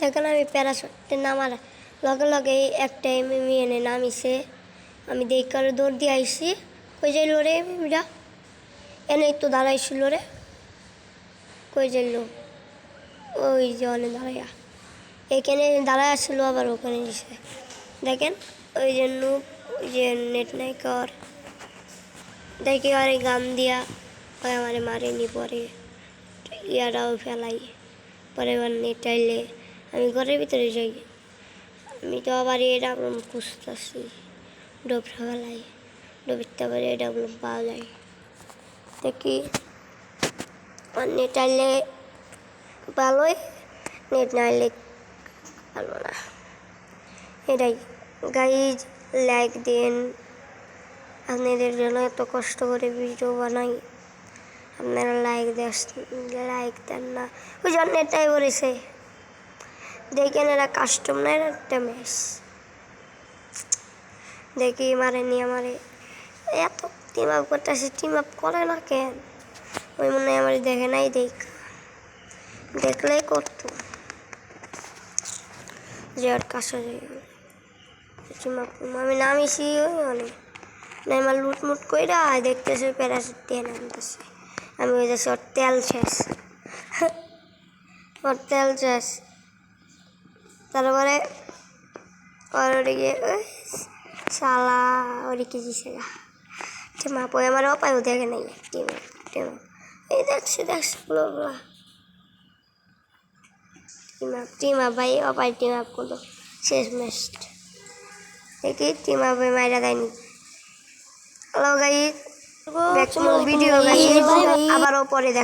দেখেন আমি প্যারাশুটে নামার লগে লগে একটা এমএমই এনে নামিছে। আমি দেখ করে দৌড় দিয়ে আইসি, কই যাইল রে এমএমিটা, এনেই তো দাঁড়াইছিল রে, কই যাইল, ওই যে অনেক দাঁড়াইয়া এখানে দাঁড়ায় আসছিল, আবার ওখানে দিছে। দেখেন ওই যে নুপ, ওই যে নেট নাই কর দেখি আরে গান দিয়া ওই আমার মারেনি, পরে ইয়ারাও ফেলাই, পরে এবার নেট আইলে আমি ঘরের ভিতরে যাই। আমি তো আবার এটা খুঁজতেছি, ডোবরা ফেলাই, ডোবিতে আবার এটা পাওয়া যায় দেখি। আর নেট আইলে ভালোই, নেট না আইলে ভালো না। এটাই গাইজ, লাইক দিন, আপনাদের জন্য এত কষ্ট করে ভিডিও বানাই, আপনারা লাইক দেন না। ওই জন্য এটাই বলেছে, দেখেন এরা কাস্টম নাই একটা ম্যাচ, দেখি মারেনি আমারে, এত টিম আপ করতেছে, টিম আপ করে না কেন, ওই মনে হয় আমার দেখে নাই, দেখলেই করতো যে আর কাছে টিম আপ। আমি নামিছি ওই অনেক না, আমার লুটমুট কইরা দেখতেছে প্যারাশুট দিয়ে নামতেছে, আমি ওই যাচ্ছি ওর তেল শেষ, ওর তেল শেষ। তারপরে ওর ওদিকে শালা ওদিকে দিছে গা টিম আপ, ওই আমার অপায়ও দেখে নাই টিম আপ, এই দেখছে টিম আপ ভাই, অপায় টিম আপ করলো শেষ ম্যাচ দেখি, টিম আপে মাইরা দেয়নি। Hello guys, back to video guys, আবারও পরে দেখা।